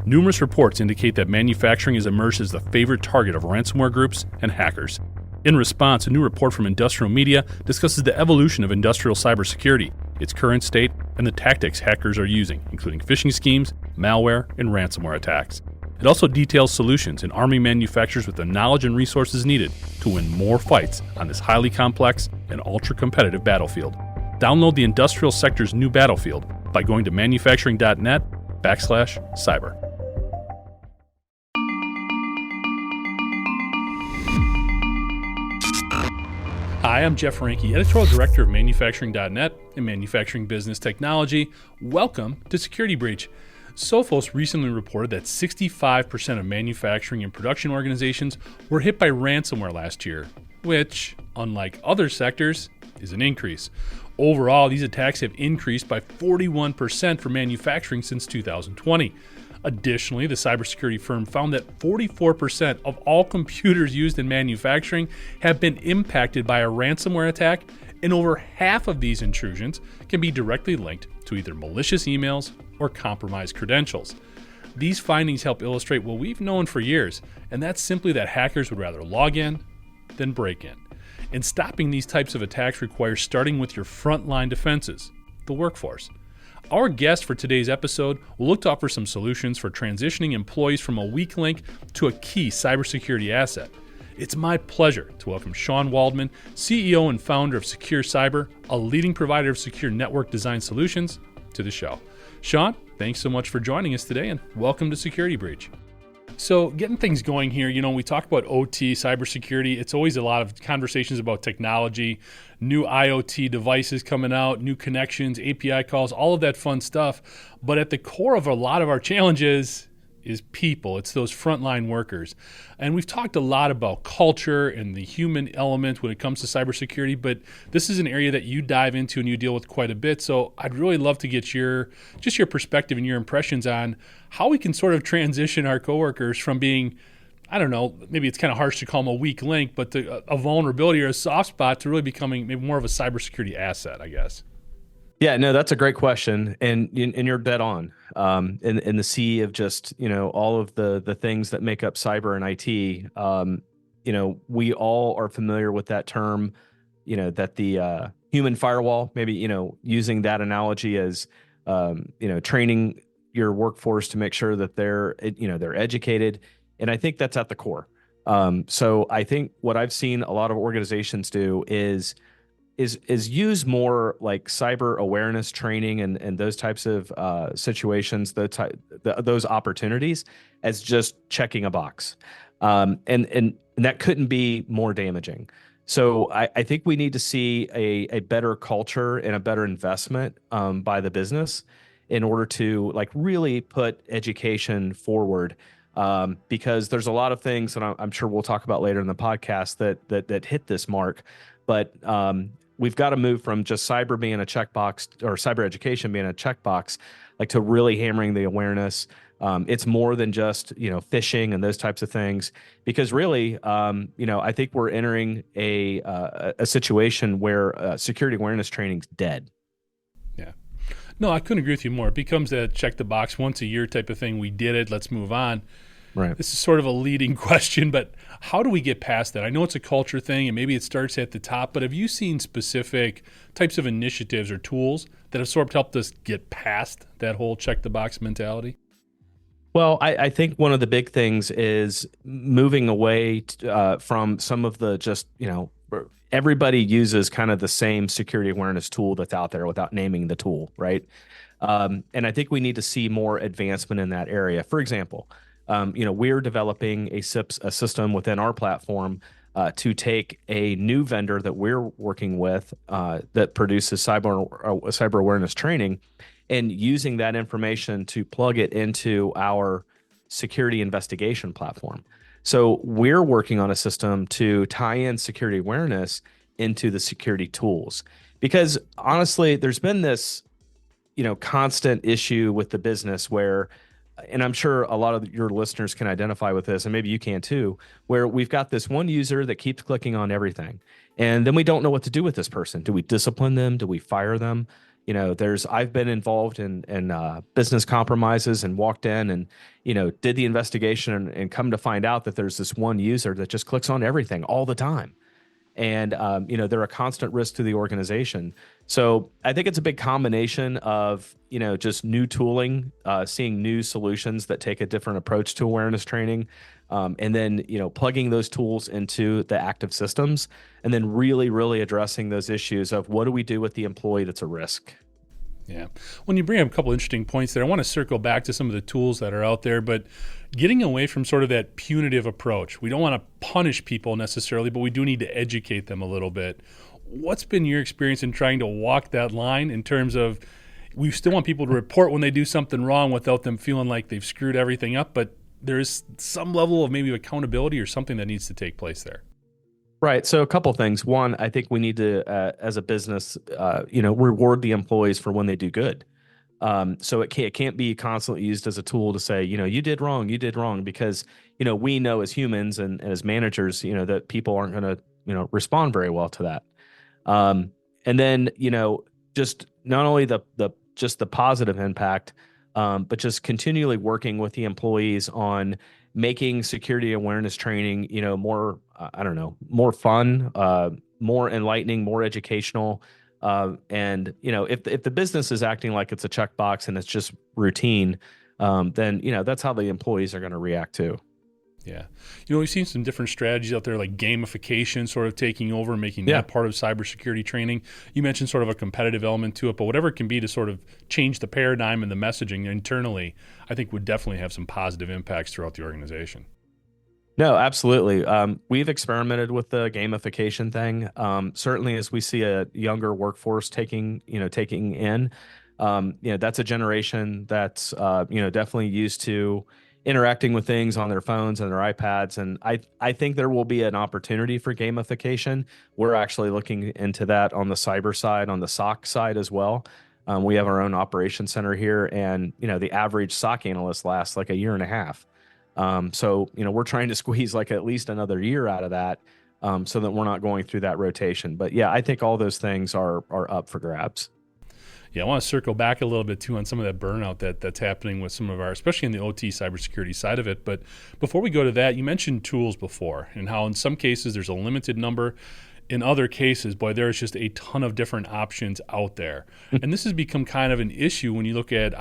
Numerous reports indicate that manufacturing has emerged as the favorite target of ransomware groups and hackers. In response, a new report from Industrial Media discusses the evolution of industrial cybersecurity, its current state, and the tactics hackers are using, including phishing schemes, malware, and ransomware attacks. It also details solutions in arming manufacturers with the knowledge and resources needed to win more fights on this highly complex and ultra-competitive battlefield. Download the industrial sector's new battlefield by going to manufacturing.net/cyber. Hi, I'm Jeff Ranke, Editorial Director of Manufacturing.net and Manufacturing Business Technology. Welcome to Security Breach. Sophos recently reported that 65% of manufacturing and production organizations were hit by ransomware last year, which, unlike other sectors, is an increase. Overall, these attacks have increased by 41% for manufacturing since 2020. Additionally, the cybersecurity firm found that 44% of all computers used in manufacturing have been impacted by a ransomware attack, and over half of these intrusions can be directly linked to either malicious emails or compromised credentials. These findings help illustrate what we've known for years, and that's simply that hackers would rather log in than break in. And stopping these types of attacks requires starting with your frontline defenses, the workforce. Our guest for today's episode will look to offer some solutions for transitioning employees from a weak link to a key cybersecurity asset. It's my pleasure to welcome Shawn Waldman, CEO and founder of Secure Cyber, a leading provider of secure network design solutions, to the show. Shawn, thanks so much for joining us today, and welcome to Security Breach. So getting things going here, we talk about OT, cybersecurity. It's always a lot of conversations about technology, new IoT devices coming out, new connections, API calls, all of that fun stuff. But at the core of a lot of our challenges is people. It's those frontline workers. And we've talked a lot about culture and the human element when it comes to cybersecurity, but this is an area that you dive into and you deal with quite a bit. So I'd really love to get your perspective and your impressions on how we can sort of transition our coworkers from being, I don't know, maybe it's kind of harsh to call them a weak link, but a vulnerability or a soft spot to really becoming maybe more of a cybersecurity asset, I guess. Yeah, no, that's a great question, and you're dead on. In the sea of just all of the things that make up cyber and IT, we all are familiar with that term. That the human firewall, maybe using that analogy as training your workforce to make sure that they're educated, and I think that's at the core. So I think what I've seen a lot of organizations do is use more like cyber awareness training and those types of situations, those opportunities as just checking a box. And that couldn't be more damaging. So I think we need to see a better culture and a better investment by the business in order to really put education forward. Because there's a lot of things that I'm sure we'll talk about later in the podcast that hit this mark, but we've got to move from just cyber being a checkbox or cyber education being a checkbox, to really hammering the awareness. It's more than just phishing and those types of things, because really, I think we're entering a situation where security awareness training's dead. Yeah. No, I couldn't agree with you more. It becomes a check the box once a year type of thing. We did it. Let's move on. Right. This is sort of a leading question, but how do we get past that? I know it's a culture thing and maybe it starts at the top, but have you seen specific types of initiatives or tools that have sort of helped us get past that whole check the box mentality? Well, I think one of the big things is moving away from some of the just, everybody uses kind of the same security awareness tool that's out there without naming the tool, right? And I think we need to see more advancement in that area. For example, we're developing a system within our platform to take a new vendor that we're working with that produces cyber awareness training, and using that information to plug it into our security investigation platform. So we're working on a system to tie in security awareness into the security tools, because honestly, there's been this constant issue with the business where, and I'm sure a lot of your listeners can identify with this, and maybe you can too, where we've got this one user that keeps clicking on everything. And then we don't know what to do with this person. Do we discipline them? Do we fire them? I've been involved in business compromises and walked in and, did the investigation and come to find out that there's this one user that just clicks on everything all the time. And, they're a constant risk to the organization. So I think it's a big combination of, just new tooling, seeing new solutions that take a different approach to awareness training, and then, plugging those tools into the active systems, and then really, really addressing those issues of what do we do with the employee that's a risk. Yeah. When you bring up a couple interesting points there, I want to circle back to some of the tools that are out there, but getting away from sort of that punitive approach. We don't want to punish people necessarily, but we do need to educate them a little bit. What's been your experience in trying to walk that line in terms of we still want people to report when they do something wrong without them feeling like they've screwed everything up, but there's some level of maybe accountability or something that needs to take place there? Right. So a couple things. One, I think we need to, as a business, reward the employees for when they do good. So it can't be constantly used as a tool to say, you did wrong, because, we know as humans and as managers, that people aren't going to, respond very well to that. And then, just not only just the positive impact, but just continually working with the employees on making security awareness training, more, I don't know, more fun, more enlightening, more educational. And if the business is acting like it's a checkbox and it's just routine, then that's how the employees are going to react too. Yeah. We've seen some different strategies out there like gamification sort of taking over and making that part of cybersecurity training. You mentioned sort of a competitive element to it, but whatever it can be to sort of change the paradigm and the messaging internally, I think would definitely have some positive impacts throughout the organization. No, absolutely. We've experimented with the gamification thing. Certainly as we see a younger workforce taking in, that's a generation that's, definitely used to interacting with things on their phones and their iPads. And I think there will be an opportunity for gamification. We're actually looking into that on the cyber side, on the SOC side as well. We have our own operations center here, and, the average SOC analyst lasts like a year and a half. So, we're trying to squeeze like at least another year out of that, so that we're not going through that rotation. But yeah, I think all those things are up for grabs. Yeah, I want to circle back a little bit too on some of that burnout that's happening with some of our, especially in the OT cybersecurity side of it. But before we go to that, you mentioned tools before and how in some cases there's a limited number. In other cases, boy, there's just a ton of different options out there. And this has become kind of an issue when you look at,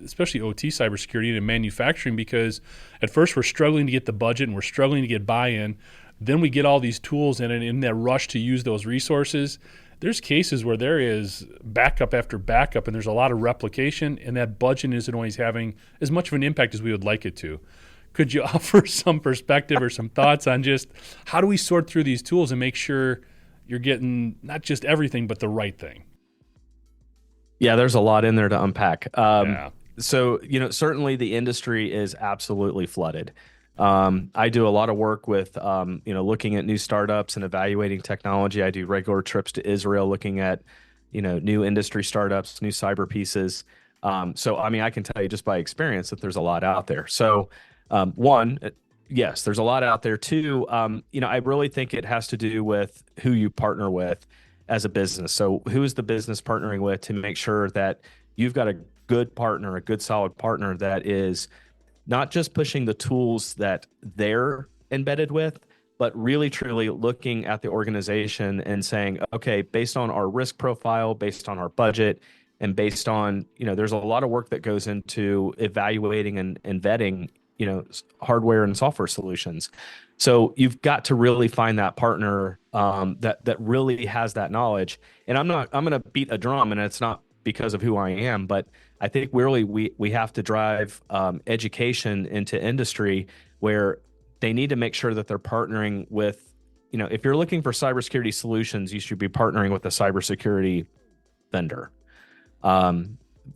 especially OT cybersecurity and manufacturing, because at first we're struggling to get the budget and we're struggling to get buy-in. Then we get all these tools, and in that rush to use those resources, there's cases where there is backup after backup and there's a lot of replication, and that budget isn't always having as much of an impact as we would like it to. Could you offer some perspective or some thoughts on just how do we sort through these tools and make sure you're getting not just everything, but the right thing? Yeah, there's a lot in there to unpack. Yeah. So, certainly the industry is absolutely flooded. I do a lot of work with, looking at new startups and evaluating technology. I do regular trips to Israel looking at, new industry startups, new cyber pieces. So, I mean, I can tell you just by experience that there's a lot out there. So, one, yes, there's a lot out there. Two, I really think it has to do with who you partner with as a business. So who is the business partnering with to make sure that you've got a good partner, a good solid partner that is not just pushing the tools that they're embedded with, but really truly looking at the organization and saying, okay, based on our risk profile, based on our budget, and based on, there's a lot of work that goes into evaluating and vetting, hardware and software solutions. So you've got to really find that partner that really has that knowledge. And I'm going to beat a drum, and it's not because of who I am, but I think really we have to drive education into industry where they need to make sure that they're partnering with, if you're looking for cybersecurity solutions, you should be partnering with a cybersecurity vendor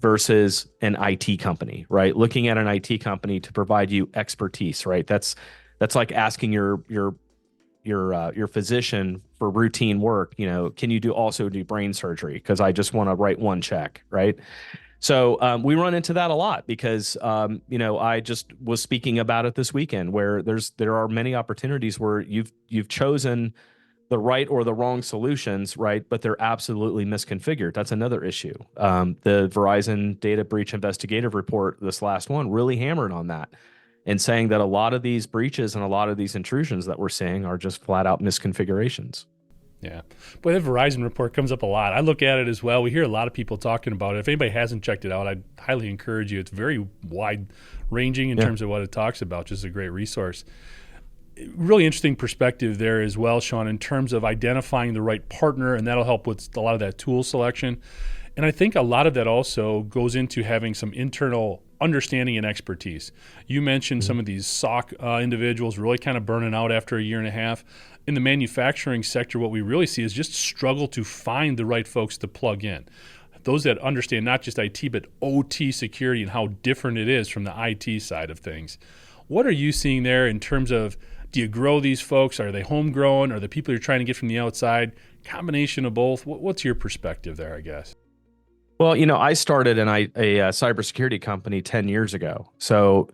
versus an IT company, right? Looking at an IT company to provide you expertise, right? That's like asking your physician for routine work, can you also do brain surgery? Because I just want to write one check, right? So we run into that a lot because, I just was speaking about it this weekend where there are many opportunities where you've chosen the right or the wrong solutions, right? But they're absolutely misconfigured. That's another issue. The Verizon data breach investigative report, this last one, really hammered on that and saying that a lot of these breaches and a lot of these intrusions that we're seeing are just flat out misconfigurations. Yeah. Boy, that Verizon report comes up a lot. I look at it as well. We hear a lot of people talking about it. If anybody hasn't checked it out, I'd highly encourage you. It's very wide ranging in terms of what it talks about. Just a great resource. Really interesting perspective there as well, Shawn, in terms of identifying the right partner, and that'll help with a lot of that tool selection. And I think a lot of that also goes into having some internal understanding and expertise. You mentioned some of these SOC individuals really kind of burning out after a year and a half. In the manufacturing sector, what we really see is just struggle to find the right folks to plug in. Those that understand not just IT, but OT security and how different it is from the IT side of things. What are you seeing there in terms of, do you grow these folks? Are they homegrown? Are the people you're trying to get from the outside? Combination of both? What's your perspective there, I guess? Well, I started a cybersecurity company 10 years ago. So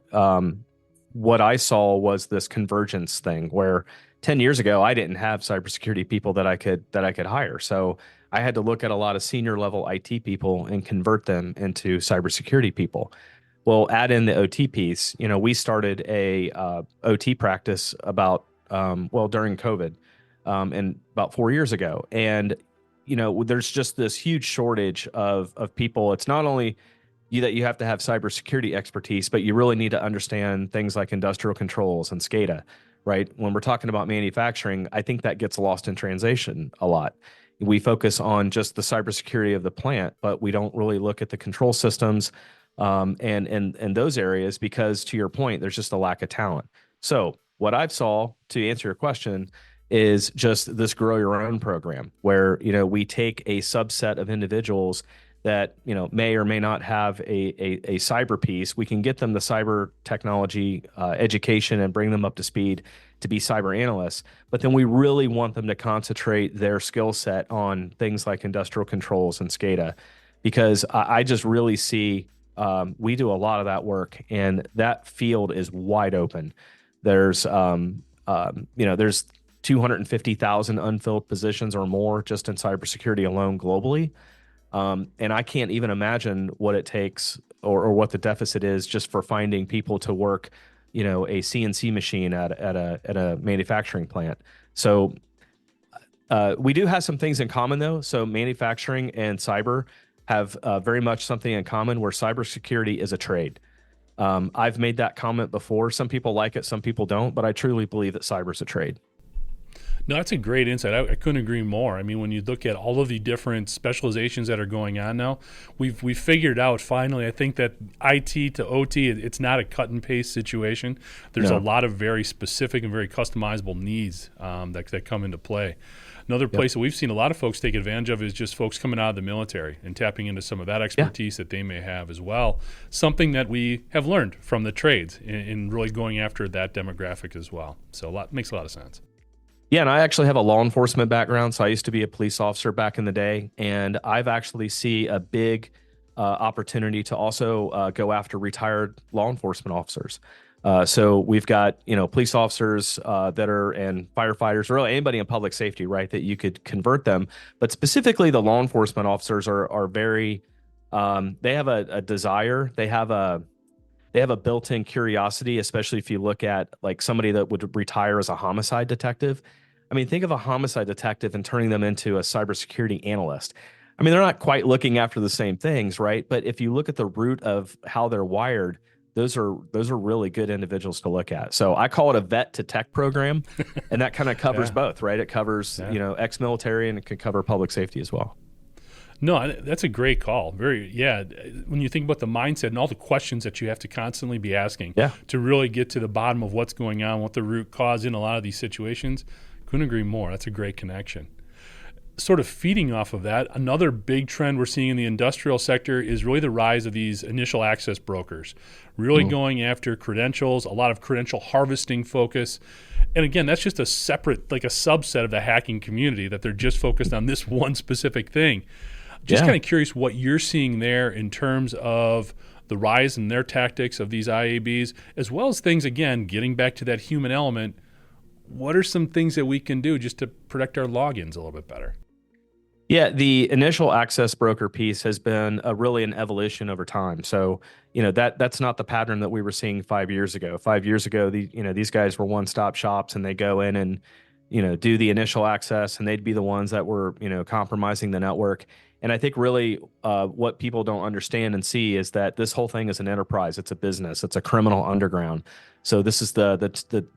what I saw was this convergence thing where 10 years ago, I didn't have cybersecurity people that I could hire. So I had to look at a lot of senior level IT people and convert them into cybersecurity people. Well, add in the OT piece. We started a OT practice about during COVID, and about 4 years ago, and there's just this huge shortage of people. It's not only that you have to have cybersecurity expertise, but you really need to understand things like industrial controls and SCADA, right? When we're talking about manufacturing, I think that gets lost in translation a lot. We focus on just the cybersecurity of the plant, but we don't really look at the control systems and those areas, because to your point, there's just a lack of talent. So what I've saw, to answer your question, is just this grow your own program where, we take a subset of individuals that, may or may not have a cyber piece. We can get them the cyber technology education and bring them up to speed to be cyber analysts. But then we really want them to concentrate their skill set on things like industrial controls and SCADA, because I just really see we do a lot of that work, and that field is wide open. There's, there's 250,000 unfilled positions or more just in cybersecurity alone globally. And I can't even imagine what it takes or what the deficit is just for finding people to work, a CNC machine at a manufacturing plant. So we do have some things in common, though. So manufacturing and cyber have very much something in common, where cybersecurity is a trade. I've made that comment before. Some people like it, some people don't, but I truly believe that cyber is a trade. No, that's a great insight. I couldn't agree more. I mean, when you look at all of the different specializations that are going on now, we've figured out finally, I think, that IT to OT, it's not a cut and paste situation. There's a lot of very specific and very customizable needs that come into play. Another place that we've seen a lot of folks take advantage of is just folks coming out of the military and tapping into some of that expertise that they may have as well. Something that we have learned from the trades in really going after that demographic as well. So makes a lot of sense. Yeah, and I actually have a law enforcement background. So I used to be a police officer back in the day, and I've actually see a big opportunity to also go after retired law enforcement officers. So we've got, police officers that are, and firefighters, really anybody in public safety, right, that you could convert them. But specifically the law enforcement officers are very, they have a desire, they have a built-in curiosity, especially if you look at like somebody that would retire as a homicide detective. I mean, think of a homicide detective and turning them into a cybersecurity analyst. I mean, they're not quite looking after the same things, right? But if you look at the root of how they're wired, those are really good individuals to look at. So I call it a vet to tech program, and that kind of covers both, right? It covers, ex-military, and it can cover public safety as well. No, that's a great call. When you think about the mindset and all the questions that you have to constantly be asking to really get to the bottom of what's going on, what the root cause in a lot of these situations, couldn't agree more. That's a great connection. Sort of feeding off of that, another big trend we're seeing in the industrial sector is really the rise of these initial access brokers, really going after credentials, a lot of credential harvesting focus. And again, that's just a separate, like a subset of the hacking community, that they're just focused on this one specific thing. Just kind of curious what you're seeing there in terms of the rise in their tactics of these IABs, as well as things, again, getting back to that human element. what are some things that we can do just to protect our logins a little bit better? Yeah, the initial access broker piece has been really an evolution over time. So, that's not the pattern that we were seeing 5 years ago. 5 years ago, these guys were one-stop shops, and they go in and, do the initial access, and they'd be the ones that were, compromising the network. And I think really what people don't understand and see is that this whole thing is an enterprise. It's a business. It's a criminal underground. So this is the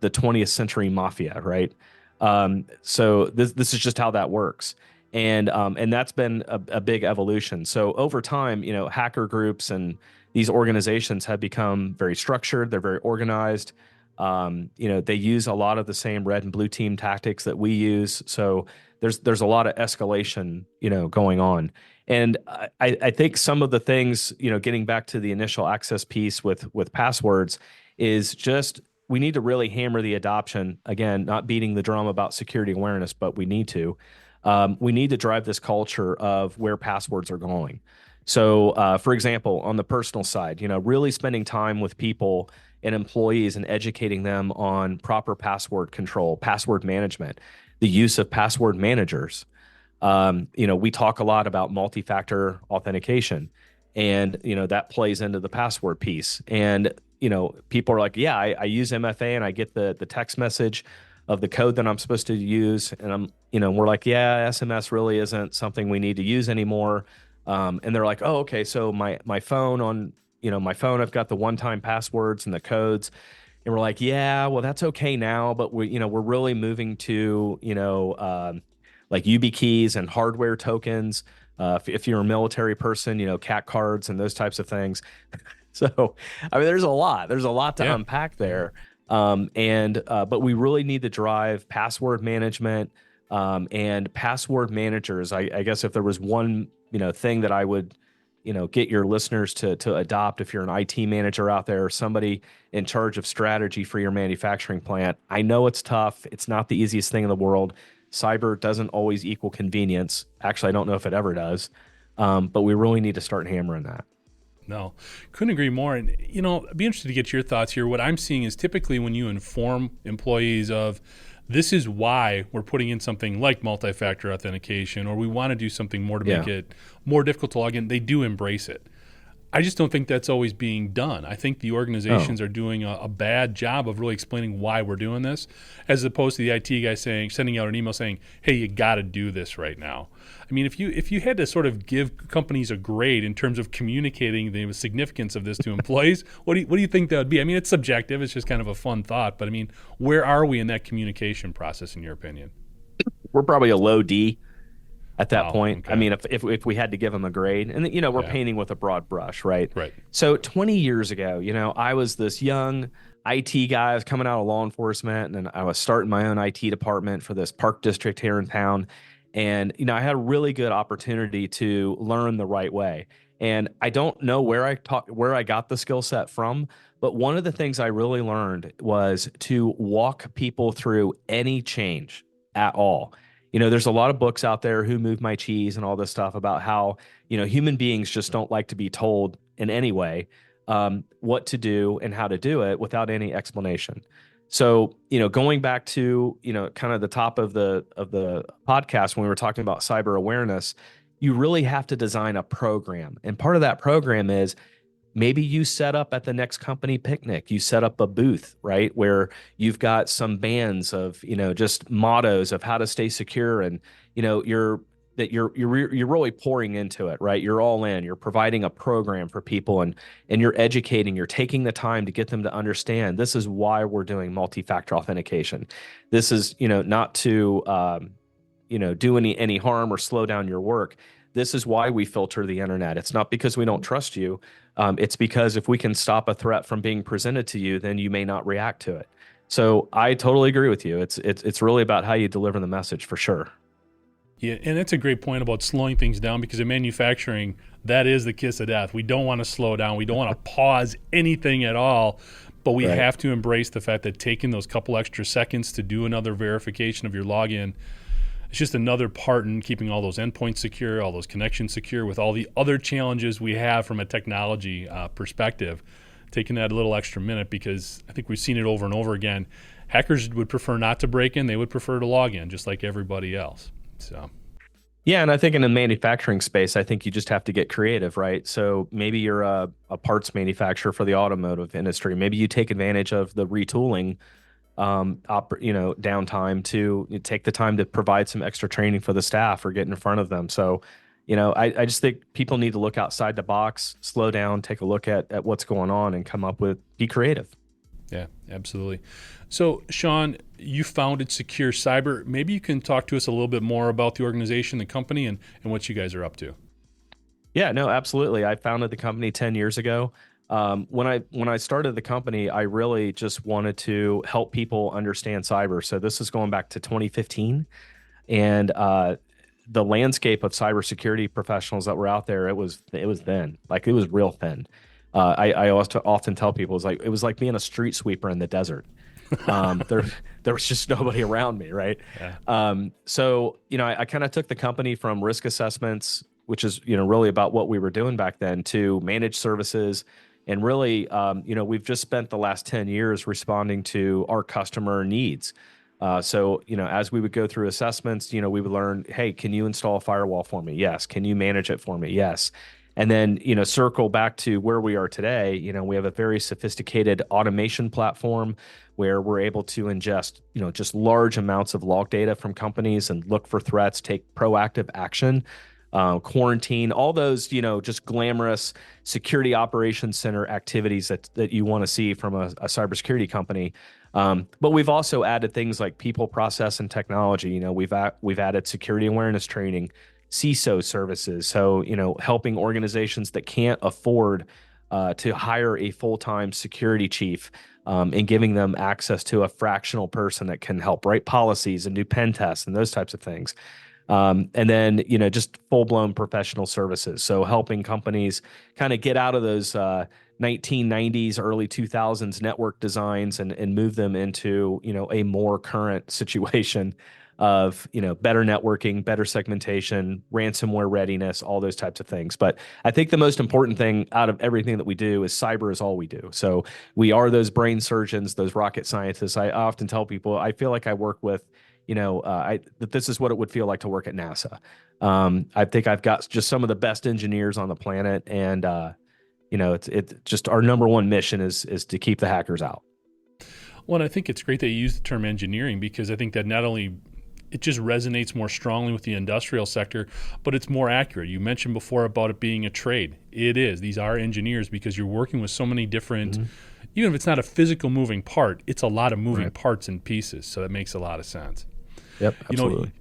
20th century mafia, right? So this is just how that works. And that's been a big evolution. So over time, hacker groups and these organizations have become very structured. They're very organized. They use a lot of the same red and blue team tactics that we use. So there's a lot of escalation, going on. And I think some of the things, getting back to the initial access piece with passwords, is just we need to really hammer the adoption. Again, not beating the drum about security awareness, but we need to. We need to drive this culture of where passwords are going. So, for example, on the personal side, really spending time with people and employees and educating them on proper password control, password management, the use of password managers. We talk a lot about multi-factor authentication, and that plays into the password piece. And people are like, yeah, I use MFA and I get the text message of the code that I'm supposed to use. And we're like, yeah, SMS really isn't something we need to use anymore. And they're like, oh, okay. So my phone I've got the one-time passwords and the codes. And we're like, yeah, well, that's okay now. But we're really moving to, like YubiKeys and hardware tokens. If you're a military person, CAT cards and those types of things. So, I mean, there's a lot to unpack there. But we really need to drive password management, and password managers. I guess if there was one, thing that I would, get your listeners to adopt, if you're an IT manager out there or somebody in charge of strategy for your manufacturing plant, I know it's tough. It's not the easiest thing in the world. Cyber doesn't always equal convenience. Actually, I don't know if it ever does. But we really need to start hammering that. No, couldn't agree more. And, I'd be interested to get your thoughts here. What I'm seeing is typically when you inform employees of this is why we're putting in something like multi-factor authentication, or we want to do something more to make it more difficult to log in, they do embrace it. I just don't think that's always being done. I think the organizations are doing a bad job of really explaining why we're doing this, as opposed to the IT guy sending out an email saying, hey, you got to do this right now. I mean, if you had to sort of give companies a grade in terms of communicating the significance of this to employees, what do you think that would be? I mean, it's subjective. It's just kind of a fun thought. But, I mean, where are we in that communication process, in your opinion? We're probably a low D at that point. Okay. I mean, if we had to give them a grade, and we're painting with a broad brush, right? Right. So 20 years ago, I was this young IT guy. I was coming out of law enforcement, and I was starting my own IT department for this park district here in town. And, I had a really good opportunity to learn the right way. And I don't know where I got the skill set from, but one of the things I really learned was to walk people through any change at all. There's a lot of books out there, Who Moved My Cheese and all this stuff about how, human beings just don't like to be told in any way what to do and how to do it without any explanation. So, going back to, kind of the top of the podcast when we were talking about cyber awareness, you really have to design a program. And part of that program is maybe you set up at the next company picnic, you set up a booth, right, where you've got some bands of, just mottos of how to stay secure, and, you're really pouring into it, right? You're all in. You're providing a program for people, and you're educating. You're taking the time to get them to understand this is why we're doing multi-factor authentication. This is, not to, do any harm or slow down your work. This is why we filter the internet. It's not because we don't trust you. It's because if we can stop a threat from being presented to you, then you may not react to it. So I totally agree with you. It's really about how you deliver the message, for sure. Yeah, and that's a great point about slowing things down, because in manufacturing, that is the kiss of death. We don't want to slow down. We don't want to pause anything at all, but we have to embrace the fact that taking those couple extra seconds to do another verification of your login, it's just another part in keeping all those endpoints secure, all those connections secure, with all the other challenges we have from a technology perspective. Taking that a little extra minute, because I think we've seen it over and over again. hackers would prefer not to break in. They would prefer to log in just like everybody else. So Yeah, and I think in the manufacturing space, I think you just have to get creative, right? So maybe you're a parts manufacturer for the automotive industry. Maybe you take advantage of the retooling, downtime to take the time to provide some extra training for the staff or get in front of them. So, I just think people need to look outside the box, slow down, take a look at what's going on, and be creative. yeah, absolutely. So, Shawn, you founded Secure Cyber. Maybe you can talk to us a little bit more about the organization, the company, and what you guys are up to. Yeah, no, absolutely. I founded the company 10 years ago. When I started the company, I really just wanted to help people understand cyber. So this is going back to 2015, and the landscape of cybersecurity professionals that were out there, it was thin, like it was real thin. I often tell people it was like being a street sweeper in the desert. There there was just nobody around me, right? Yeah. I kind of took the company from risk assessments, which is really about what we were doing back then, to managed services, and really, we've just spent the last 10 years responding to our customer needs. As we would go through assessments, we would learn, hey, can you install a firewall for me? Yes. Can you manage it for me? Yes. And then, circle back to where we are today. We have a very sophisticated automation platform where we're able to ingest, just large amounts of log data from companies and look for threats, take proactive action, quarantine, all those, just glamorous security operations center activities that you want to see from a cybersecurity company. But we've also added things like people, process, and technology. We've added security awareness training, CISO services. So, helping organizations that can't afford to hire a full-time security chief, and giving them access to a fractional person that can help write policies and do pen tests and those types of things. And then, just full-blown professional services. So helping companies kind of get out of those 1990s, early 2000s network designs and move them into, a more current situation of, better networking, better segmentation, ransomware readiness, all those types of things. But I think the most important thing out of everything that we do is cyber is all we do. So we are those brain surgeons, those rocket scientists. I often tell people, I feel like I work with, that this is what it would feel like to work at NASA. I think I've got just some of the best engineers on the planet, and it's just our number one mission is to keep the hackers out. Well, and I think it's great that you use the term engineering, because I think that not only it just resonates more strongly with the industrial sector, but it's more accurate. You mentioned before about it being a trade. It is. These are engineers, because you're working with so many different, even if it's not a physical moving part, it's a lot of moving parts and pieces. So that makes a lot of sense. Yep, absolutely.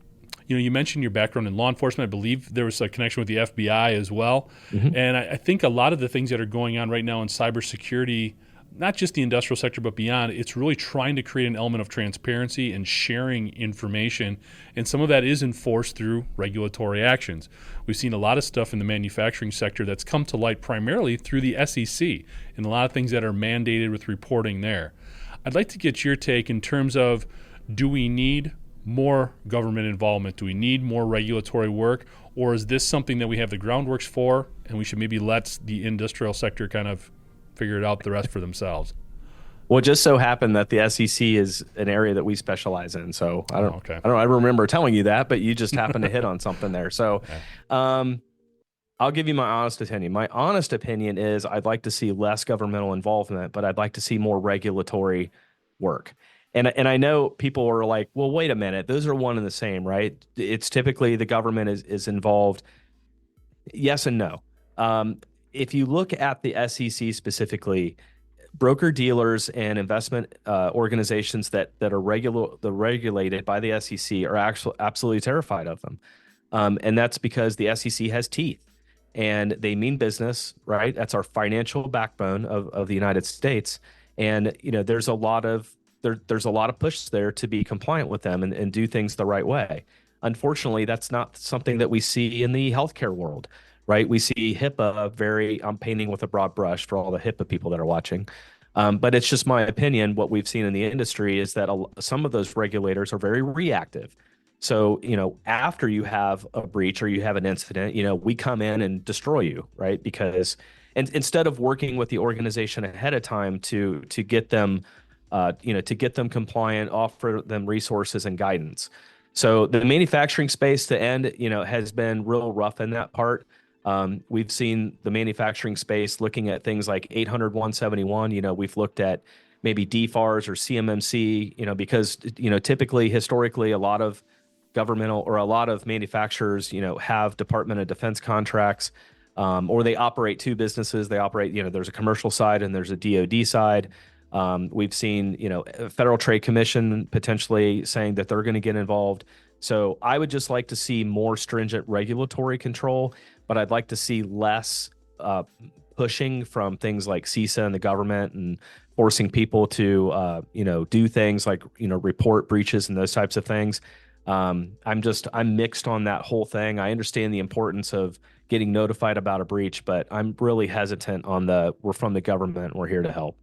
You mentioned your background in law enforcement. I believe there was a connection with the FBI as well. And I think a lot of the things that are going on right now in cybersecurity, not just the industrial sector, but beyond, it's really trying to create an element of transparency and sharing information. And some of that is enforced through regulatory actions. We've seen a lot of stuff in the manufacturing sector that's come to light primarily through the SEC, and a lot of things that are mandated with reporting there. I'd like to get your take in terms of, do we need more government involvement? Do we need more regulatory work? Or is this something that we have the groundworks for, and we should maybe let the industrial sector kind of figure it out the rest for themselves? Well, it just so happened that the SEC is an area that we specialize in. So I don't know. I remember telling you that, but you just happened to hit on something there. So I'll give you my honest opinion. My honest opinion is I'd like to see less governmental involvement, but I'd like to see more regulatory work. And I know people are like, well, wait a minute, those are one and the same, right? It's typically the government is involved. Yes and no. If you look at the SEC specifically, broker dealers and investment organizations that are regulated by the SEC are actually absolutely terrified of them. And that's because the SEC has teeth and they mean business, right? That's our financial backbone of the United States. And, there's a lot of push there to be compliant with them and do things the right way. Unfortunately, that's not something that we see in the healthcare world, right? We see HIPAA I'm painting with a broad brush for all the HIPAA people that are watching. But it's just my opinion. What we've seen in the industry is that some of those regulators are very reactive. So, after you have a breach or you have an incident, we come in and destroy you, right? Because instead of working with the organization ahead of time to get them to get them compliant, offer them resources and guidance. So the manufacturing space to end, has been real rough in that part. We've seen the manufacturing space looking at things like 800 171. We've looked at maybe DFARS or CMMC, because, typically, historically, a lot of governmental or a lot of manufacturers, have Department of Defense contracts, or they operate two businesses. They operate, there's a commercial side and there's a DoD side. We've seen, Federal Trade Commission potentially saying that they're going to get involved. So I would just like to see more stringent regulatory control, but I'd like to see less pushing from things like CISA and the government and forcing people to, do things like, report breaches and those types of things. I'm mixed on that whole thing. I understand the importance of getting notified about a breach, but I'm really hesitant on we're from the government, we're here to help.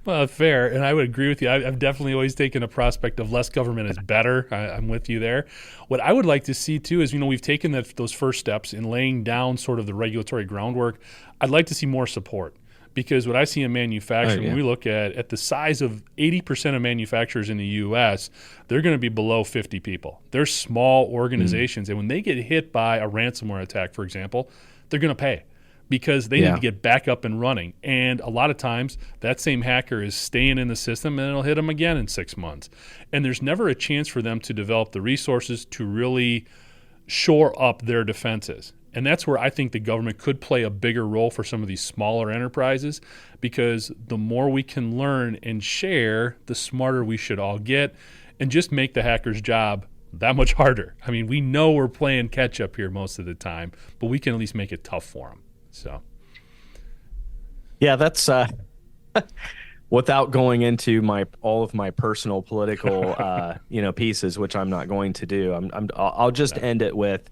Well, fair. And I would agree with you. I've definitely always taken a prospect of less government is better. I'm with you there. What I would like to see too is, we've taken those first steps in laying down sort of the regulatory groundwork. I'd like to see more support. Because what I see in manufacturing, when we look at the size of 80% of manufacturers in the U.S., they're going to be below 50 people. They're small organizations. And when they get hit by a ransomware attack, for example, they're going to pay because they need to get back up and running. And a lot of times, that same hacker is staying in the system and it'll hit them again in 6 months. And there's never a chance for them to develop the resources to really shore up their defenses. And that's where I think the government could play a bigger role for some of these smaller enterprises, because the more we can learn and share, the smarter we should all get, and just make the hacker's job that much harder. I mean, we know we're playing catch up here most of the time, but we can at least make it tough for them. So, yeah, that's without going into all of my personal political pieces, which I'm not going to do. I'll just end it with,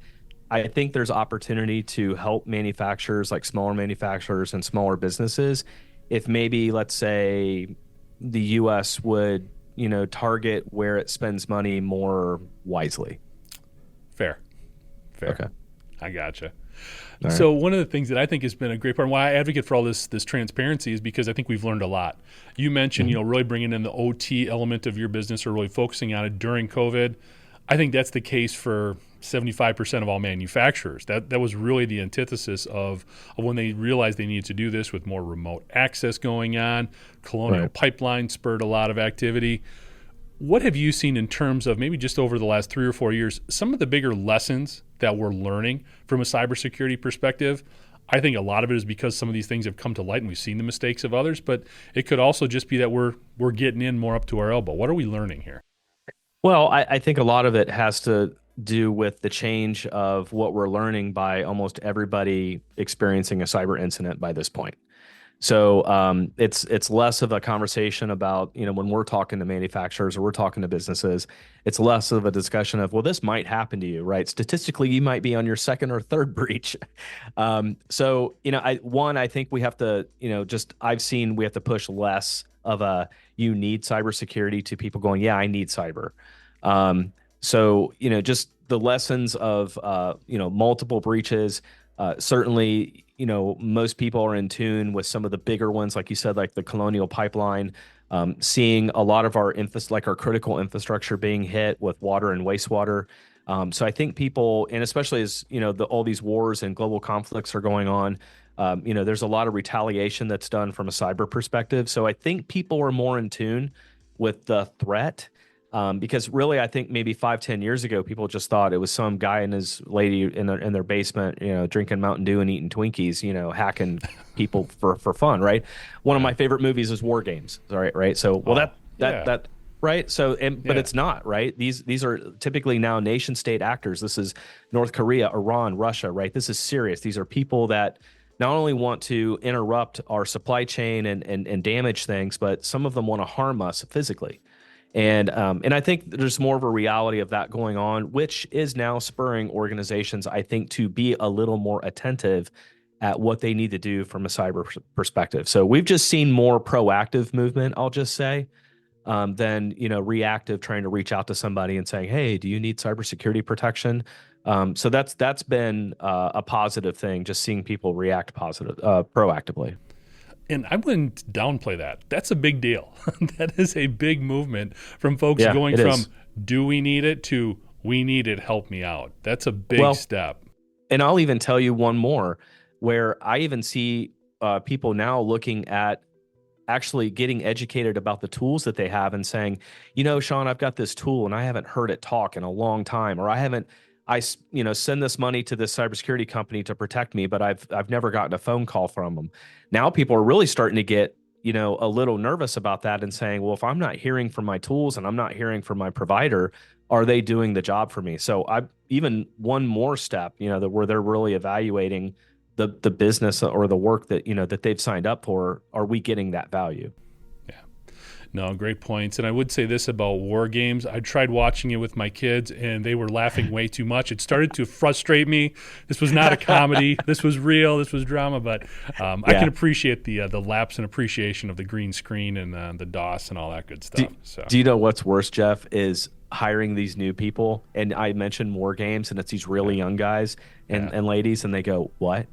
I think there's opportunity to help manufacturers, like smaller manufacturers and smaller businesses, if maybe, let's say, the U.S. would, target where it spends money more wisely. Fair. Okay. I gotcha. All So right. one of the things that I think has been a great part, and why I advocate for all this transparency, is because I think we've learned a lot. You mentioned, really bringing in the OT element of your business, or really focusing on it during COVID. I think that's the case for 75% of all manufacturers. That was really the antithesis of when they realized they needed to do this with more remote access going on. Colonial Pipeline spurred a lot of activity. What have you seen in terms of, maybe just over the last 3 or 4 years, some of the bigger lessons that we're learning from a cybersecurity perspective? I think a lot of it is because some of these things have come to light and we've seen the mistakes of others, but it could also just be that we're getting in more up to our elbow. What are we learning here? Well, I think a lot of it has to do with the change of what we're learning by almost everybody experiencing a cyber incident by this point. So it's less of a conversation about, when we're talking to manufacturers or we're talking to businesses, it's less of a discussion of, well, this might happen to you, right? Statistically, you might be on your second or third breach. So, I think we have to, I've seen we have to push less of a, you need cybersecurity, to people going, yeah, I need cyber. So, just the lessons of, multiple breaches. Certainly, most people are in tune with some of the bigger ones, like you said, like the Colonial Pipeline, seeing a lot of our our critical infrastructure being hit with water and wastewater. So I think people, and especially as, all these wars and global conflicts are going on, there's a lot of retaliation that's done from a cyber perspective. So I think people are more in tune with the threat. Because really, I think maybe 5-10 years ago, people just thought it was some guy and his lady in their basement, drinking Mountain Dew and eating Twinkies, hacking people for fun, right? One of my favorite movies is War Games, right? So, well, that right. So, but it's not, right? These are typically now nation state actors. This is North Korea, Iran, Russia, right? This is serious. These are people that not only want to interrupt our supply chain and damage things, but some of them want to harm us physically. And I think there's more of a reality of that going on, which is now spurring organizations, I think, to be a little more attentive at what they need to do from a cyber perspective. So we've just seen more proactive movement, I'll just say, than reactive, trying to reach out to somebody and saying, "Hey, do you need cybersecurity protection?" So that's been a positive thing, just seeing people react proactively. And I wouldn't downplay that. That's a big deal. That is a big movement from folks Yeah, going it from is. do we need it to we need it, help me out. That's a big Well, step. and I'll even tell you one more where I even see people now looking at actually getting educated about the tools that they have and saying, Shawn, I've got this tool and I haven't heard it talk in a long time, or I haven't, send this money to this cybersecurity company to protect me, but I've never gotten a phone call from them. Now people are really starting to get, a little nervous about that and saying, well, if I'm not hearing from my tools and I'm not hearing from my provider, are they doing the job for me? So I even one more step, that where they're really evaluating the business or the work that that they've signed up for. Are we getting that value? Yeah. No, great points. And I would say this about war games. I tried watching it with my kids and they were laughing way too much. It started to frustrate me. This was not a comedy. This was real. This was drama. But I can appreciate the lapse and appreciation of the green screen and the DOS and all that good stuff. Do you know what's worse, Jeff, is hiring these new people. And I mentioned war games and it's these really young guys and ladies and they go, what?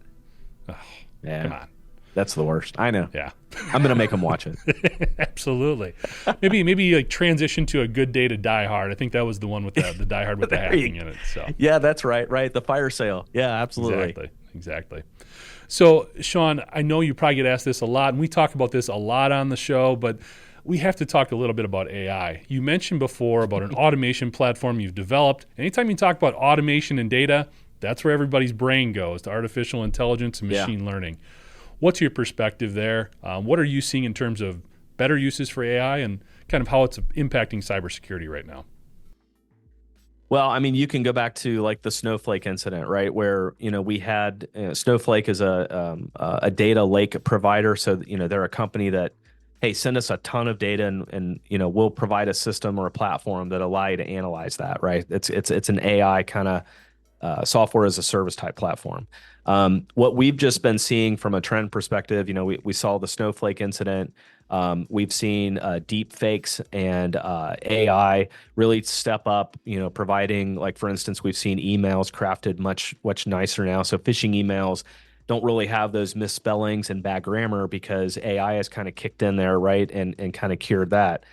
Oh, yeah. Come on. That's the worst. I know. Yeah. I'm going to make them watch it. Absolutely. Maybe like transition to A Good Day to Die Hard. I think that was the one with the Die Hard with the hacking in it. So yeah, that's right. Right. The fire sale. Yeah, absolutely. Exactly. So Shawn, I know you probably get asked this a lot and we talk about this a lot on the show, but we have to talk a little bit about AI. You mentioned before about an automation platform you've developed. Anytime you talk about automation and data, that's where everybody's brain goes, to artificial intelligence and machine learning. What's your perspective there? What are you seeing in terms of better uses for AI and kind of how it's impacting cybersecurity right now? Well, I mean, you can go back to like the Snowflake incident, right? Where, we had Snowflake is a data lake provider. So, they're a company that, hey, send us a ton of data and we'll provide a system or a platform that allow you to analyze that, right? It's an AI kind of software as a service type platform. What we've just been seeing from a trend perspective, we saw the Snowflake incident. We've seen deep fakes and AI really step up, providing, like, for instance, we've seen emails crafted much nicer now. So phishing emails don't really have those misspellings and bad grammar because AI has kind of kicked in there, right, and kind of cured that.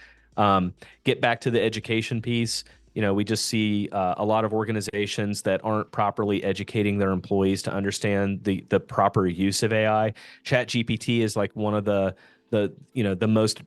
Get back to the education piece. We just see a lot of organizations that aren't properly educating their employees to understand the proper use of AI. ChatGPT is like one of the most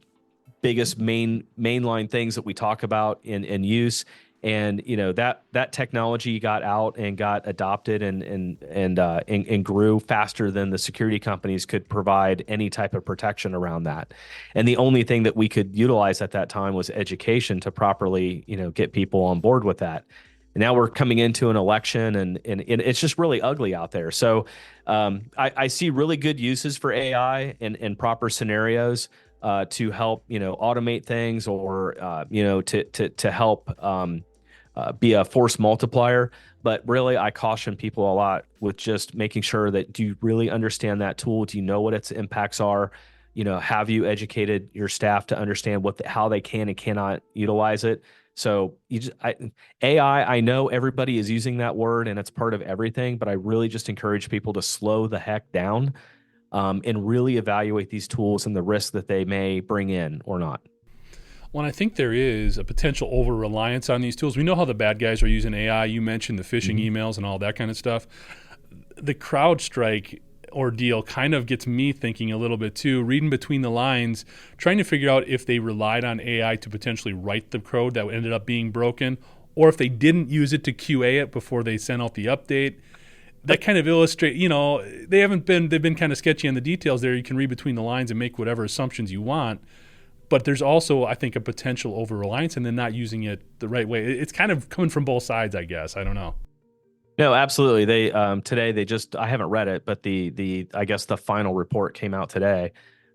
biggest mainline things that we talk about in use. And that technology got out and got adopted and grew faster than the security companies could provide any type of protection around that. And the only thing that we could utilize at that time was education to properly get people on board with that. And now we're coming into an election and it's just really ugly out there. So I see really good uses for AI in proper scenarios to help automate things or to help be a force multiplier. But really, I caution people a lot with just making sure that, do you really understand that tool? Do you know what its impacts are? Have you educated your staff to understand how they can and cannot utilize it? So AI, I know everybody is using that word and it's part of everything, but I really just encourage people to slow the heck down and really evaluate these tools and the risks that they may bring in or not. Well, I think there is a potential over-reliance on these tools. We know how the bad guys are using AI. You mentioned the phishing emails and all that kind of stuff. The CrowdStrike ordeal kind of gets me thinking a little bit too, reading between the lines, trying to figure out if they relied on AI to potentially write the code that ended up being broken, or if they didn't use it to QA it before they sent out the update. That kind of illustrate, they've been kind of sketchy on the details there. You can read between the lines and make whatever assumptions you want. But there's also, I think, a potential over-reliance and then not using it the right way. It's kind of coming from both sides, I guess. I don't know. No, absolutely. They today I haven't read it, but I guess the final report came out today.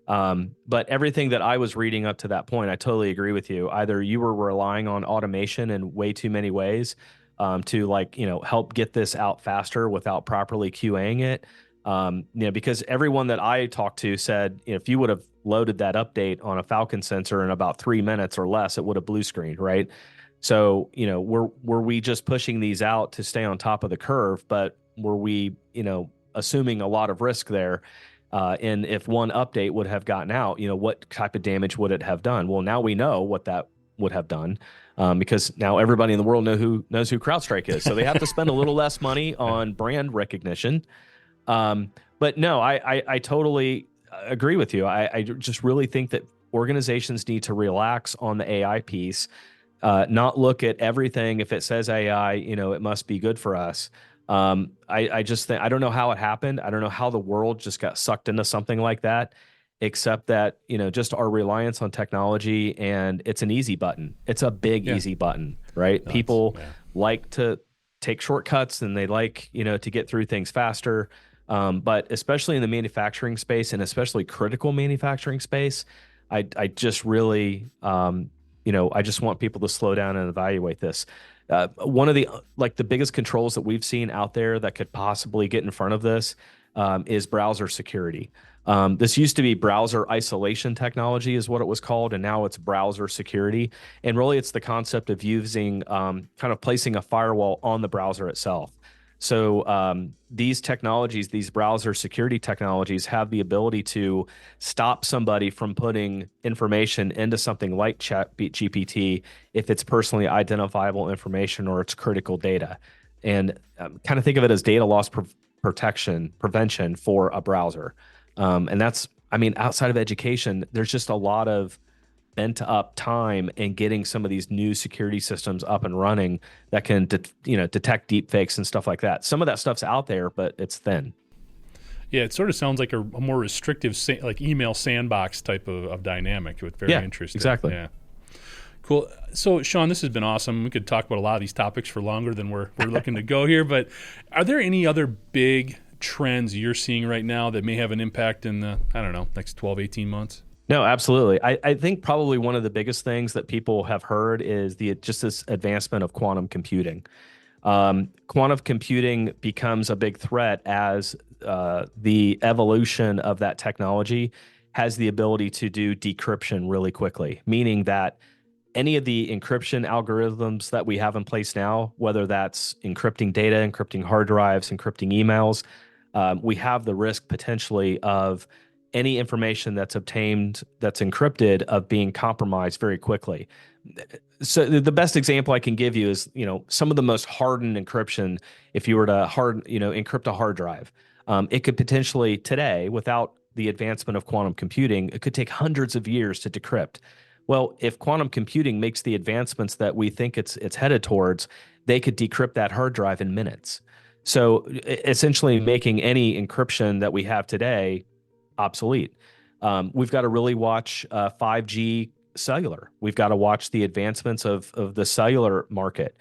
But everything that I was reading up to that point, I totally agree with you. Either you were relying on automation in way too many ways to help get this out faster without properly QAing it. Because everyone that I talked to said, if you would have loaded that update on a Falcon sensor in about 3 minutes or less, it would have blue screened, right? So, were we just pushing these out to stay on top of the curve, but were we, assuming a lot of risk there? And if one update would have gotten out, what type of damage would it have done? Well, now we know what that would have done, because now everybody in the world knows who CrowdStrike is. So they have to spend a little less money on brand recognition. But no, I totally agree with you. I just really think that organizations need to relax on the AI piece, not look at everything. If it says AI, it must be good for us. I just think, I don't know how it happened. I don't know how the world just got sucked into something like that, except that, just our reliance on technology, and it's an easy button. It's a big, easy button, right? People like to take shortcuts, and they like, to get through things faster. But especially in the manufacturing space, and especially critical manufacturing space, I just really, I just want people to slow down and evaluate this. One of the biggest controls that we've seen out there that could possibly get in front of this is browser security. This used to be browser isolation technology is what it was called, and now it's browser security. And really, it's the concept of using kind of placing a firewall on the browser itself. So these technologies, these browser security technologies, have the ability to stop somebody from putting information into something like ChatGPT if it's personally identifiable information or it's critical data. And kind of think of it as data loss prevention for a browser. And that's, outside of education, there's just a lot of bent up time in getting some of these new security systems up and running that can detect deep fakes and stuff like that. Some of that stuff's out there, but it's thin. Yeah, it sort of sounds like a more restrictive like email sandbox type of dynamic. It's very interesting. Exactly. Yeah. Cool. So, Shawn, this has been awesome. We could talk about a lot of these topics for longer than we're looking to go here, but are there any other big trends you're seeing right now that may have an impact in the, next 12, 18 months? No, absolutely. I think probably one of the biggest things that people have heard is just this advancement of quantum computing. Quantum computing becomes a big threat as the evolution of that technology has the ability to do decryption really quickly, meaning that any of the encryption algorithms that we have in place now, whether that's encrypting data, encrypting hard drives, encrypting emails, we have the risk potentially of any information that's obtained that's encrypted of being compromised very quickly. So the best example I can give you is, some of the most hardened encryption. If you were to encrypt a hard drive, it could potentially today, without the advancement of quantum computing, it could take hundreds of years to decrypt. Well, if quantum computing makes the advancements that we think it's headed towards, they could decrypt that hard drive in minutes. So essentially making any encryption that we have today obsolete. We've got to really watch 5G cellular. We've got to watch the advancements of the cellular market,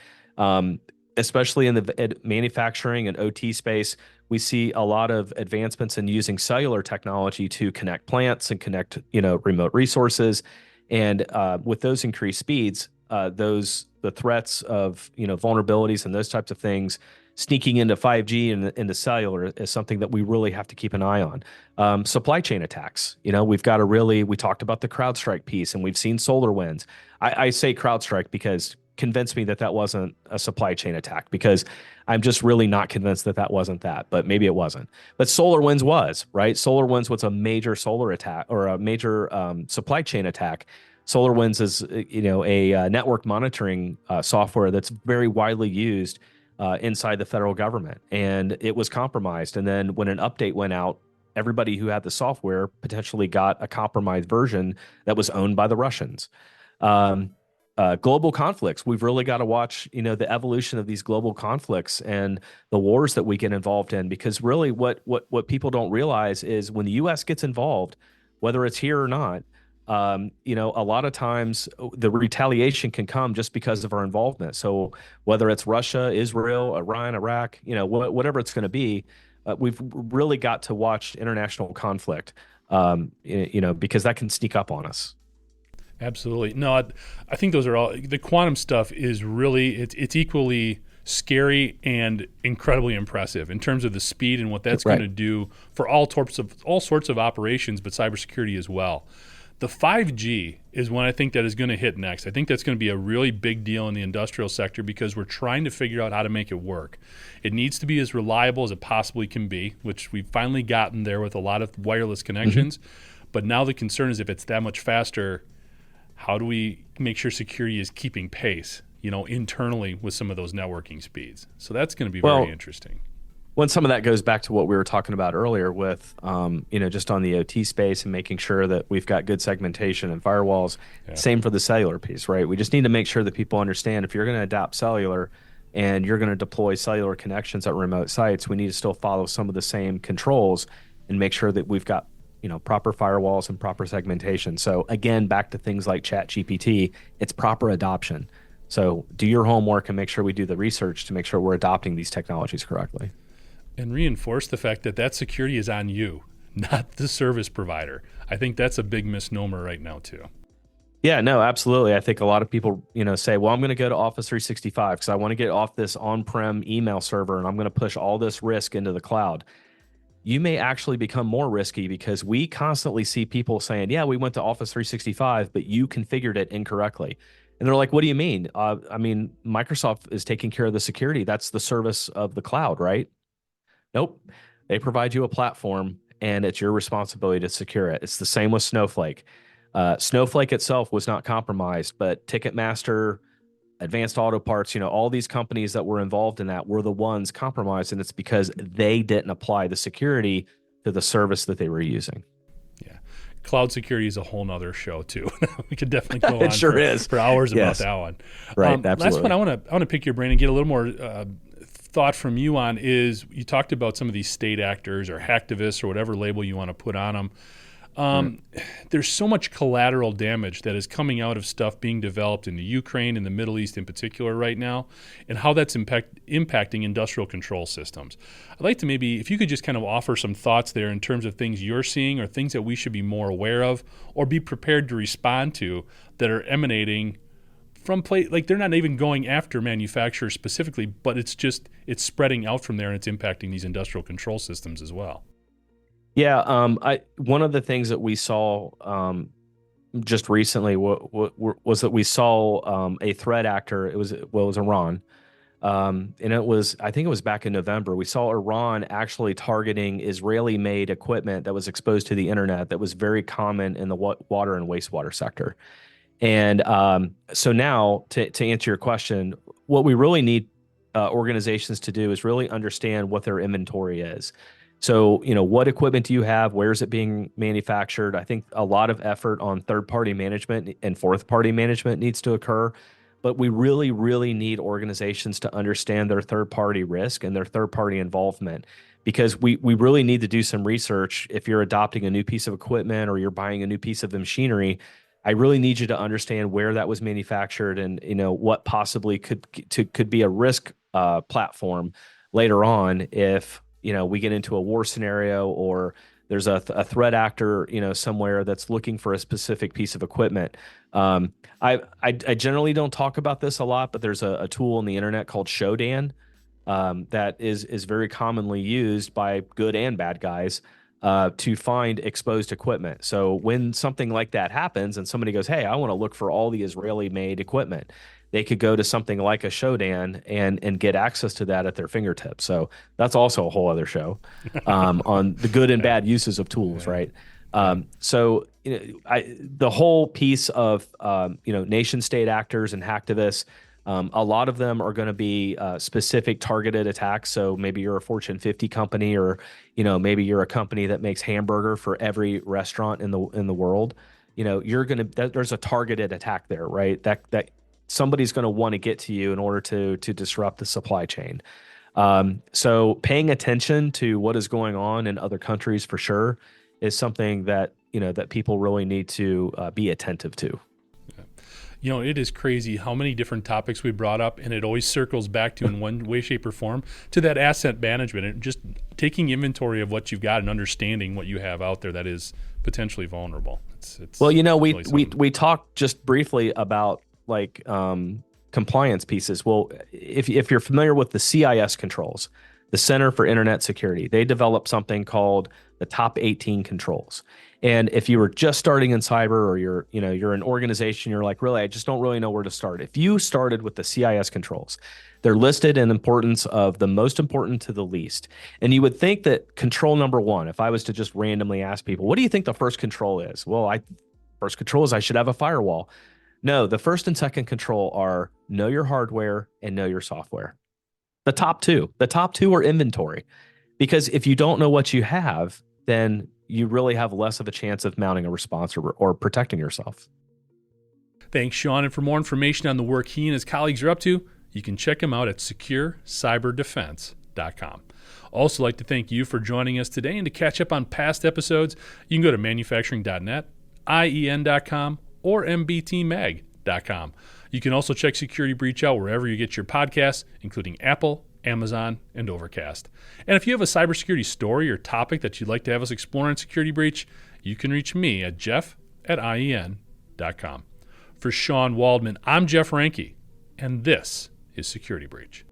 especially in the manufacturing and OT space. We see a lot of advancements in using cellular technology to connect plants and connect remote resources. And with those increased speeds, the threats of vulnerabilities and those types of things sneaking into 5G and into cellular is something that we really have to keep an eye on. Supply chain attacks. We've got to we talked about the CrowdStrike piece, and we've seen SolarWinds. I say CrowdStrike because convince me that wasn't a supply chain attack, because I'm just really not convinced that wasn't that, but maybe it wasn't. But SolarWinds was, right? SolarWinds was a major solar attack or a major supply chain attack. SolarWinds is, a network monitoring software that's very widely used inside the federal government, and it was compromised. And then when an update went out, everybody who had the software potentially got a compromised version that was owned by the Russians. Global conflicts. We've really got to watch, the evolution of these global conflicts and the wars that we get involved in, because really what people don't realize is when the U.S. gets involved, whether it's here or not, a lot of times the retaliation can come just because of our involvement. So whether it's Russia, Israel, Iran, Iraq, whatever it's going to be, we've really got to watch international conflict, because that can sneak up on us. Absolutely. No, I think those are all, the quantum stuff is really, it's equally scary and incredibly impressive in terms of the speed and what that's going to do for all sorts of operations, but cybersecurity as well. The 5G is one I think that is going to hit next. I think that's going to be a really big deal in the industrial sector because we're trying to figure out how to make it work. It needs to be as reliable as it possibly can be, which we've finally gotten there with a lot of wireless connections. But now the concern is if it's that much faster, how do we make sure security is keeping pace, internally with some of those networking speeds? So that's going to be very interesting. When some of that goes back to what we were talking about earlier with, just on the OT space and making sure that we've got good segmentation and firewalls. Yeah. Same for the cellular piece, right? We just need to make sure that people understand if you're going to adopt cellular and you're going to deploy cellular connections at remote sites, we need to still follow some of the same controls and make sure that we've got, proper firewalls and proper segmentation. So again, back to things like ChatGPT, it's proper adoption. So do your homework and make sure we do the research to make sure we're adopting these technologies correctly. And reinforce the fact that security is on you, not the service provider. I think that's a big misnomer right now too. Yeah, no, absolutely. I think a lot of people, say, well, I'm going to go to Office 365 because I want to get off this on-prem email server and I'm going to push all this risk into the cloud. You may actually become more risky because we constantly see people saying, yeah, we went to Office 365, but you configured it incorrectly. And they're like, what do you mean? Microsoft is taking care of the security. That's the service of the cloud, right? Nope. They provide you a platform and it's your responsibility to secure it. It's the same with Snowflake. Snowflake itself was not compromised, but Ticketmaster, Advanced Auto Parts, all these companies that were involved in that were the ones compromised. And it's because they didn't apply the security to the service that they were using. Yeah. Cloud security is a whole nother show too. We could definitely go on for hours about that one. Right. Absolutely. Last one I want to pick your brain and get a little more thought from you on is you talked about some of these state actors or hacktivists or whatever label you want to put on them. There's so much collateral damage that is coming out of stuff being developed in the Ukraine and the Middle East in particular right now, and how that's impacting industrial control systems. I'd like to maybe, if you could just kind of offer some thoughts there in terms of things you're seeing or things that we should be more aware of or be prepared to respond to that are emanating from like they're not even going after manufacturers specifically, but it's spreading out from there and it's impacting these industrial control systems as well. Yeah, one of the things that we saw just recently was that we saw a threat actor. It was Iran, and I think it was back in November. We saw Iran actually targeting Israeli-made equipment that was exposed to the internet that was very common in the water and wastewater sector. And so now, to answer your question, what we really need organizations to do is really understand what their inventory is. So, what equipment do you have? Where is it being manufactured? I think a lot of effort on third-party management and fourth-party management needs to occur. But we really, really need organizations to understand their third-party risk and their third-party involvement, because we really need to do some research. If you're adopting a new piece of equipment or you're buying a new piece of machinery, I really need you to understand where that was manufactured and what possibly could be a risk platform later on if we get into a war scenario or there's a threat actor somewhere that's looking for a specific piece of equipment. I generally don't talk about this a lot, but there's a tool on the internet called Shodan that is very commonly used by good and bad guys to find exposed equipment. So when something like that happens and somebody goes, hey, I want to look for all the Israeli-made equipment, they could go to something like a Shodan and get access to that at their fingertips. So that's also a whole other show on the good and bad uses of tools, right? So the whole piece of nation state actors and hacktivists, a lot of them are going to be specific targeted attacks. So maybe you're a Fortune 50 company, or maybe you're a company that makes hamburger for every restaurant in the world. There's a targeted attack there, right? That somebody's going to want to get to you in order to disrupt the supply chain. So paying attention to what is going on in other countries for sure is something that that people really need to be attentive to. It is crazy how many different topics we brought up, and it always circles back to, in one way, shape, or form, to that asset management and just taking inventory of what you've got and understanding what you have out there that is potentially vulnerable. It's well, we talked just briefly about compliance pieces. Well, if you're familiar with the CIS controls, the Center for Internet Security, they developed something called the Top 18 controls. And if you were just starting in cyber, or you're an organization, you're like, really, I just don't really know where to start. If you started with the CIS controls, they're listed in importance of the most important to the least. And you would think that control number one, if I was to just randomly ask people, what do you think the first control is? Well, first control is I should have a firewall. No, the first and second control are know your hardware and know your software. The top two are inventory, because if you don't know what you have, then you really have less of a chance of mounting a response or protecting yourself. Thanks, Shawn. And for more information on the work he and his colleagues are up to, you can check him out at securecyberdefense.com. Also like to thank you for joining us today, and to catch up on past episodes, you can go to manufacturing.net, IEN.com, or mbtmag.com. You can also check Security Breach out wherever you get your podcasts, including Apple, Amazon, and Overcast. And if you have a cybersecurity story or topic that you'd like to have us explore on Security Breach, you can reach me at jeff@ien.com. For Shawn Waldman, I'm Jeff Ranke, and this is Security Breach.